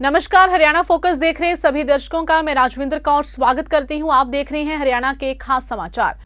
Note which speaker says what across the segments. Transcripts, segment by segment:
Speaker 1: नमस्कार, हरियाणा फोकस देख रहे हैं सभी दर्शकों का मैं राजविंदर कौर स्वागत करती हूं। आप देख रहे हैं हरियाणा के खास समाचार।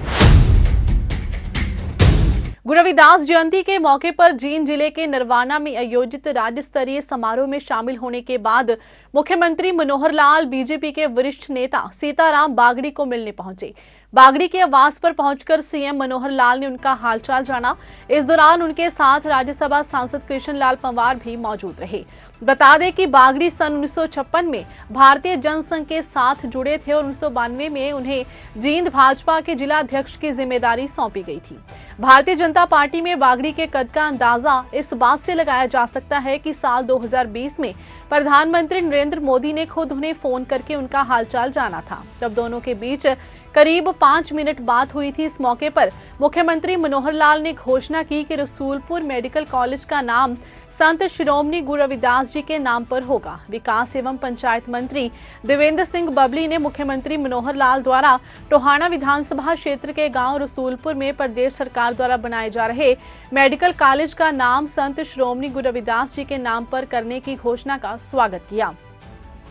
Speaker 1: गुरु रविदास जयंती के मौके पर जींद जिले के नरवाना में आयोजित राज्य स्तरीय समारोह में शामिल होने के बाद मुख्यमंत्री मनोहर लाल बीजेपी के वरिष्ठ नेता सीताराम बागड़ी को मिलने पहुंचे। बागड़ी के आवास पर पहुंचकर सीएम मनोहर लाल ने उनका हालचाल जाना। इस दौरान उनके साथ राज्यसभा सांसद कृष्ण लाल पंवार भी मौजूद रहे। बता दें कि बागड़ी सन 1956 में भारतीय जनसंघ के साथ जुड़े थे और 1992 में उन्हें जींद भाजपा के जिला अध्यक्ष की जिम्मेदारी सौंपी गई थी। भारतीय जनता पार्टी में बागड़ी के कद का अंदाजा इस बात से लगाया जा सकता है कि साल 2020 में प्रधानमंत्री नरेंद्र मोदी ने खुद उन्हें फोन करके उनका हालचाल जाना था। तब दोनों के बीच करीब 5 मिनट बात हुई थी। इस मौके पर मुख्यमंत्री मनोहर लाल ने घोषणा की कि रसूलपुर मेडिकल कॉलेज का नाम संत शिरोमणि गुरु रविदास जी के नाम पर होगा। विकास एवं पंचायत मंत्री देवेंद्र सिंह बबली ने मुख्यमंत्री मनोहर लाल द्वारा टोहाना विधानसभा क्षेत्र के गांव रसूलपुर में प्रदेश सरकार द्वारा बनाए जा रहे मेडिकल कॉलेज का नाम संत शिरोमणि गुरु रविदास जी के नाम पर करने की घोषणा का स्वागत किया।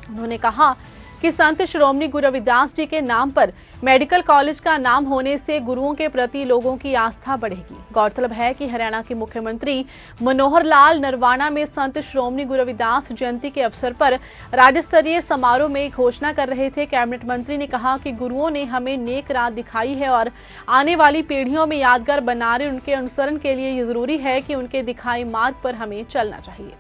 Speaker 1: उन्होंने कहा कि संत शिरोमणि गुरु रविदास जी के नाम पर मेडिकल कॉलेज का नाम होने से गुरुओं के प्रति लोगों की आस्था बढ़ेगी। गौरतलब है कि हरियाणा के मुख्यमंत्री मनोहर लाल नरवाना में संत शिरोमणि गुरु रविदास जयंती के अवसर पर राज्य स्तरीय समारोह में घोषणा कर रहे थे। कैबिनेट मंत्री ने कहा कि गुरुओं ने हमें नेक राह दिखाई है और आने वाली पीढ़ियों में यादगार बना रहे उनके अनुसरण के लिए ये जरूरी है कि उनके दिखाए मार्ग पर हमें चलना चाहिए।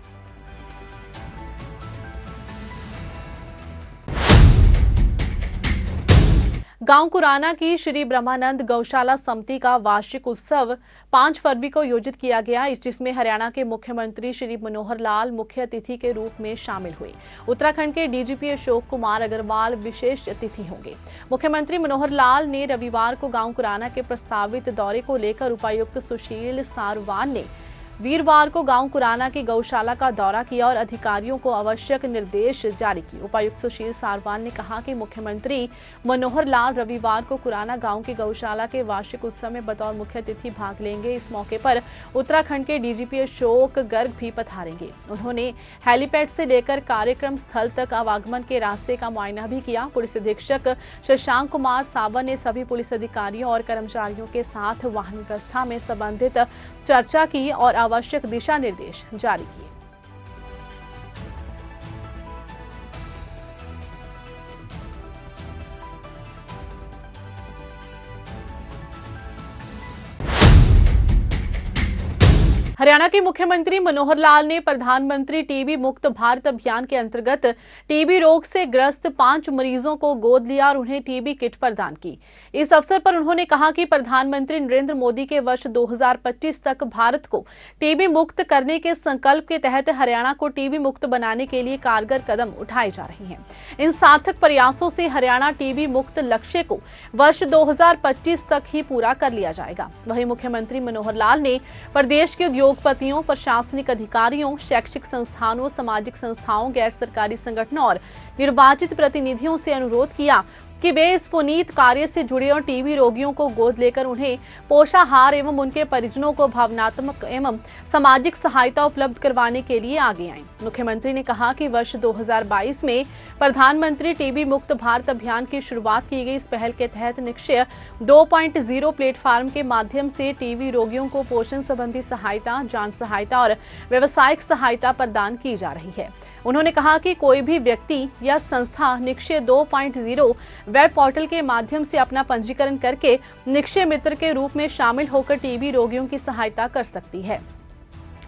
Speaker 1: गांव कुराना की श्री ब्रह्मानंद गौशाला समिति का वार्षिक उत्सव 5 फरवरी को आयोजित किया गया, जिसमें हरियाणा के मुख्यमंत्री श्री मनोहर लाल मुख्य अतिथि के रूप में शामिल हुए। उत्तराखंड के डीजीपी अशोक कुमार अग्रवाल विशेष अतिथि होंगे। मुख्यमंत्री मनोहर लाल ने रविवार को गांव कुराना के प्रस्तावित दौरे को लेकर उपायुक्त सुशील सारवान ने वीरवार को गांव कुराना की गौशाला का दौरा किया और अधिकारियों को आवश्यक निर्देश जारी किए। उपायुक्त सुशील सारवान ने कहा कि मुख्यमंत्री मनोहर लाल रविवार को कुराना गांव की गौशाला के वार्षिक उत्सव में बतौर मुख्य अतिथि भाग लेंगे। इस मौके पर उत्तराखंड के डीजीपी अशोक गर्ग भी पधारेंगे। उन्होंने हेलीपैड से लेकर कार्यक्रम स्थल तक आवागमन के रास्ते का मुआयना भी किया। पुलिस अधीक्षक शशांक कुमार सावन ने सभी पुलिस अधिकारियों और कर्मचारियों के साथ वाहन व्यवस्था में संबंधित चर्चा की और आवश्यक दिशा निर्देश जारी किए। हरियाणा के मुख्यमंत्री मनोहर लाल ने प्रधानमंत्री टीबी मुक्त भारत अभियान के अंतर्गत टीबी रोग से ग्रस्त 5 मरीजों को गोद लिया और उन्हें टीबी किट प्रदान की। इस अवसर पर उन्होंने कहा कि प्रधानमंत्री नरेंद्र मोदी के वर्ष 2025 तक भारत को टीबी मुक्त करने के संकल्प के तहत हरियाणा को टीबी मुक्त बनाने के लिए कारगर कदम उठाए जा रहे हैं। इन सार्थक प्रयासों से हरियाणा टीबी मुक्त लक्ष्य को वर्ष 2025 तक ही पूरा कर लिया जाएगा। वहीं मुख्यमंत्री मनोहर लाल ने प्रदेश के उद्योगपतियों, प्रशासनिक अधिकारियों, शैक्षिक संस्थानों, सामाजिक संस्थाओं, गैर सरकारी संगठनों और निर्वाचित प्रतिनिधियों से अनुरोध किया कि वे इस पुनीत कार्य से जुड़े और टीबी रोगियों को गोद लेकर उन्हें पोषाहार एवं उनके परिजनों को भावनात्मक एवं सामाजिक सहायता उपलब्ध करवाने के लिए आगे आएं। मुख्यमंत्री ने कहा कि वर्ष 2022 में प्रधानमंत्री टीबी मुक्त भारत अभियान की शुरुआत की गई। इस पहल के तहत निक्षय 2.0 प्लेटफॉर्म के माध्यम से टीबी रोगियों को पोषण संबंधी सहायता, जांच सहायता और व्यावसायिक सहायता प्रदान की जा रही है। उन्होंने कहा कि कोई भी व्यक्ति या संस्था निक्षय 2.0 वेब पोर्टल के माध्यम से अपना पंजीकरण करके निक्षय मित्र के रूप में शामिल होकर टीबी रोगियों की सहायता कर सकती है।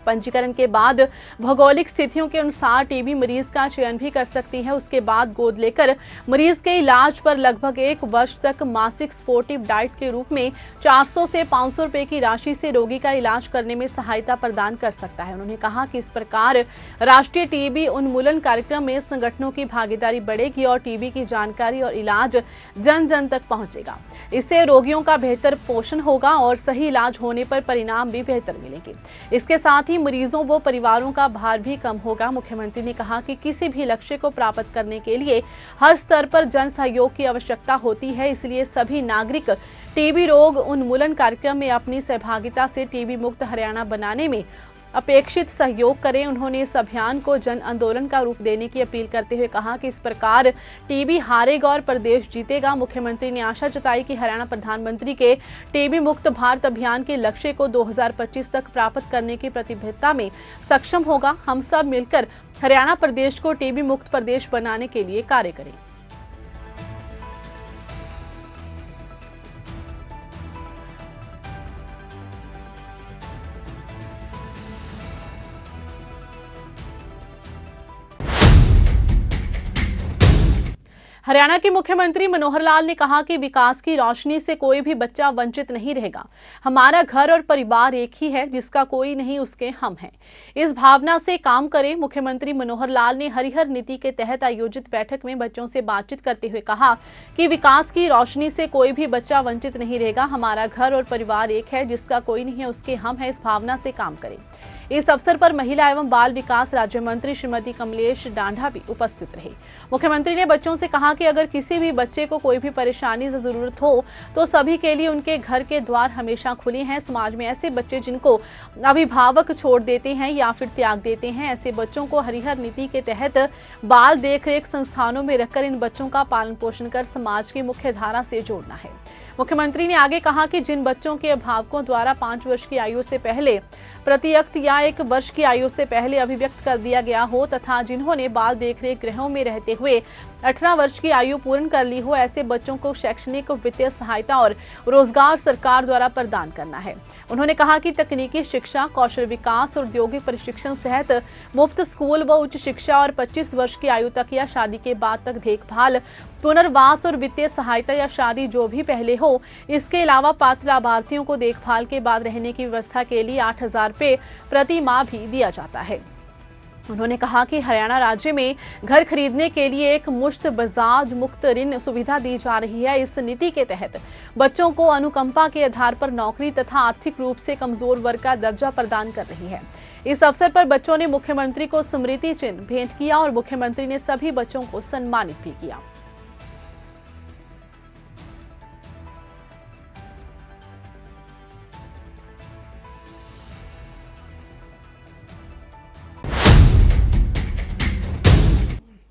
Speaker 1: पंजीकरण के बाद भौगोलिक स्थितियों के अनुसार टीबी मरीज का चयन भी कर सकती है। उसके बाद गोद लेकर मरीज के इलाज पर लगभग 1 वर्ष तक मासिक सपोर्टिव डाइट के रूप में 400 से 500 रुपए की राशि से रोगी का इलाज करने में सहायता प्रदान कर सकता है। उन्होंने कहा कि इस प्रकार राष्ट्रीय टीबी उन्मूलन कार्यक्रम में संगठनों की भागीदारी बढ़ेगी और टीबी की जानकारी और इलाज जन जन तक पहुंचेगा। इससे रोगियों का बेहतर पोषण होगा और सही इलाज होने पर परिणाम भी बेहतर मिलेंगे। इसके साथ ही मरीजों व परिवारों का भार भी कम होगा। मुख्यमंत्री ने कहा कि किसी भी लक्ष्य को प्राप्त करने के लिए हर स्तर पर जन सहयोग की आवश्यकता होती है। इसलिए सभी नागरिक टीबी रोग उन्मूलन कार्यक्रम में अपनी सहभागिता से टीबी मुक्त हरियाणा बनाने में अपेक्षित सहयोग करें। उन्होंने इस अभियान को जन आंदोलन का रूप देने की अपील करते हुए कहा कि इस प्रकार टीबी हारेगा और प्रदेश जीतेगा। मुख्यमंत्री ने आशा जताई कि हरियाणा प्रधानमंत्री के टीबी मुक्त भारत अभियान के लक्ष्य को 2025 तक प्राप्त करने की प्रतिबद्धता में सक्षम होगा। हम सब मिलकर हरियाणा प्रदेश को टीबी मुक्त प्रदेश बनाने के लिए कार्य करें। हरियाणा के मुख्यमंत्री मनोहर लाल ने कहा कि विकास की रोशनी से कोई भी बच्चा वंचित नहीं रहेगा। हमारा घर और परिवार एक ही है, जिसका कोई नहीं उसके हम हैं। इस भावना से काम करें। मुख्यमंत्री मनोहर लाल ने हरिहर नीति के तहत आयोजित बैठक में बच्चों से बातचीत करते हुए कहा कि विकास की रोशनी से कोई भी बच्चा वंचित नहीं रहेगा। हमारा घर और परिवार एक है, जिसका कोई नहीं है उसके हम हैं। इस भावना से काम करें। इस अवसर पर महिला एवं बाल विकास राज्य मंत्री श्रीमती कमलेश डांडा भी उपस्थित रहे। मुख्यमंत्री ने बच्चों से कहा कि अगर किसी भी बच्चे को कोई भी परेशानी से जरूरत हो तो सभी के लिए उनके घर के द्वार हमेशा खुले हैं। समाज में ऐसे बच्चे जिनको अभिभावक छोड़ देते हैं या फिर त्याग देते हैं, ऐसे बच्चों को हरिहर नीति के तहत बाल देखरेख संस्थानों में रखकर इन बच्चों का पालन पोषण कर समाज की मुख्य धारा से जोड़ना है। मुख्यमंत्री ने आगे कहा कि जिन बच्चों के अभिभावकों द्वारा 5 वर्ष की आयु से पहले प्रतियक्त या 1 वर्ष की आयु से पहले अभिव्यक्त कर दिया गया हो तथा जिन्होंने बाल देखरेख गृहों में रहते हुए 18 वर्ष की आयु पूर्ण कर ली हो, ऐसे बच्चों को शैक्षणिक वित्तीय सहायता और रोजगार सरकार द्वारा प्रदान करना है। उन्होंने कहा कि तकनीकी शिक्षा, कौशल विकास, औद्योगिक प्रशिक्षण सहित मुफ्त स्कूल व उच्च शिक्षा और 25 वर्ष की आयु तक या शादी के बाद तक देखभाल, पुनर्वास और वित्तीय सहायता या शादी जो भी पहले हो। इसके अलावा पात्र लाभार्थियों को देखभाल के बाद रहने की व्यवस्था के लिए 8,000 रुपये प्रति माह भी दिया जाता है। उन्होंने कहा कि हरियाणा राज्य में घर खरीदने के लिए एक मुश्त बजाज मुक्त ऋण सुविधा दी जा रही है। इस नीति के तहत बच्चों को अनुकंपा के आधार पर नौकरी तथा आर्थिक रूप से कमजोर वर्ग का दर्जा प्रदान कर रही है। इस अवसर पर बच्चों ने मुख्यमंत्री को स्मृति चिन्ह भेंट किया और मुख्यमंत्री ने सभी बच्चों को सम्मानित भी किया।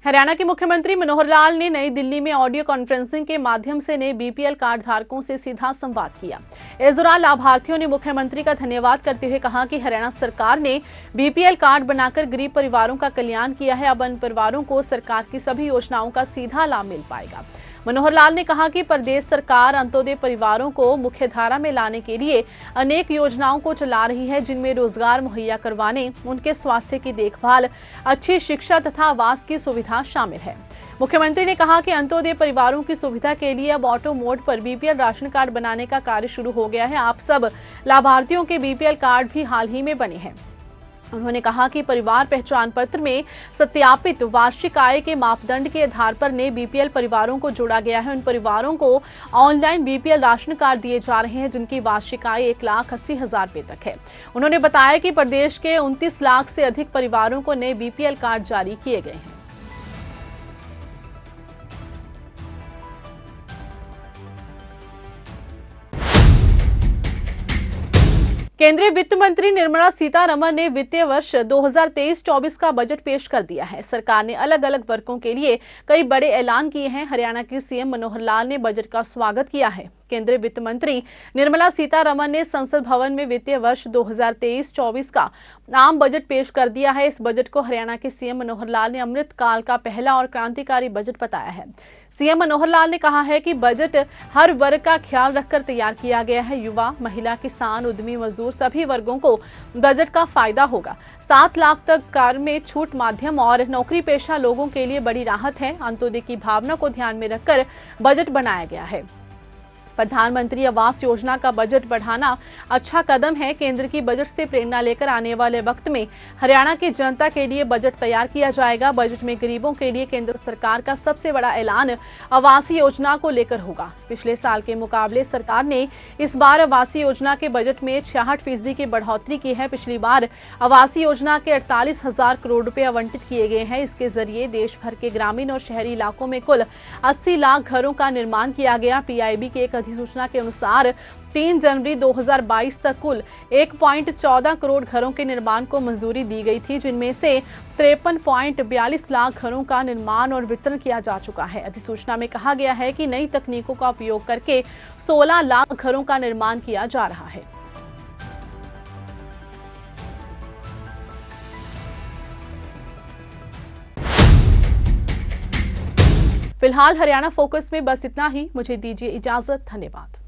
Speaker 1: हरियाणा के मुख्यमंत्री मनोहर लाल ने नई दिल्ली में ऑडियो कॉन्फ्रेंसिंग के माध्यम से नए बीपीएल कार्ड धारकों से सीधा संवाद किया। इस दौरान लाभार्थियों ने मुख्यमंत्री का धन्यवाद करते हुए कहा कि हरियाणा सरकार ने बीपीएल कार्ड बनाकर गरीब परिवारों का कल्याण किया है। अब इन परिवारों को सरकार की सभी योजनाओं का सीधा लाभ मिल पाएगा। मनोहर लाल ने कहा कि प्रदेश सरकार अंत्योदय परिवारों को मुख्यधारा में लाने के लिए अनेक योजनाओं को चला रही है, जिनमें रोजगार मुहैया करवाने, उनके स्वास्थ्य की देखभाल, अच्छी शिक्षा तथा आवास की सुविधा शामिल है। मुख्यमंत्री ने कहा कि अंत्योदय परिवारों की सुविधा के लिए अब ऑटो मोड पर बीपीएल राशन कार्ड बनाने का कार्य शुरू हो गया है। आप सब लाभार्थियों के बीपीएल कार्ड भी हाल ही में बने हैं। उन्होंने कहा कि परिवार पहचान पत्र में सत्यापित वार्षिक आय के मापदंड के आधार पर नए बीपीएल परिवारों को जोड़ा गया है। उन परिवारों को ऑनलाइन बीपीएल राशन कार्ड दिए जा रहे हैं जिनकी वार्षिक आय 1,80,000 रुपए तक है। उन्होंने बताया कि प्रदेश के 29 लाख से अधिक परिवारों को नए बीपीएल कार्ड जारी किए गए हैं। केंद्रीय वित्त मंत्री निर्मला सीतारमण ने वित्तीय वर्ष 2023-24 का बजट पेश कर दिया है। सरकार ने अलग अलग वर्गों के लिए कई बड़े ऐलान किए हैं। हरियाणा के सीएम मनोहर लाल ने बजट का स्वागत किया है। केंद्रीय वित्त मंत्री निर्मला सीतारमण ने संसद भवन में वित्तीय वर्ष 2023-24 का आम बजट पेश कर दिया है। इस बजट को हरियाणा के सीएम मनोहर लाल ने अमृत काल का पहला और क्रांतिकारी बजट बताया है। सीएम मनोहर लाल ने कहा है कि बजट हर वर्ग का ख्याल रखकर तैयार किया गया है। युवा, महिला, किसान, उद्यमी, मजदूर सभी वर्गों को बजट का फायदा होगा। 7 लाख तक कर में छूट मध्यम और नौकरी पेशा लोगों के लिए बड़ी राहत है। अंत्योदय की भावना को ध्यान में रखकर बजट बनाया गया है। प्रधानमंत्री आवास योजना का बजट बढ़ाना अच्छा कदम है। केंद्र की बजट से प्रेरणा लेकर आने वाले वक्त में हरियाणा की जनता के लिए बजट तैयार किया जाएगा। बजट में गरीबों के लिए केंद्र सरकार का सबसे बड़ा ऐलान आवासीय योजना को लेकर होगा। पिछले साल के मुकाबले सरकार ने इस बार आवासीय योजना के बजट में 66% की बढ़ोतरी की है। पिछली बार आवासीय योजना के 48,000 करोड़ रुपए आवंटित किए गए हैं। इसके जरिए देश भर के ग्रामीण और शहरी इलाकों में कुल 80 लाख घरों का निर्माण किया गया। पीआईबी के एक अधिसूचना के अनुसार 3 जनवरी 2022 तक कुल 1.14 करोड़ घरों के निर्माण को मंजूरी दी गई थी, जिनमें से 53.42 लाख घरों का निर्माण और वितरण किया जा चुका है। अधिसूचना में कहा गया है कि नई तकनीकों का उपयोग करके 16 लाख घरों का निर्माण किया जा रहा है। फिलहाल हरियाणा फोकस में बस इतना ही। मुझे दीजिए इजाजत। धन्यवाद।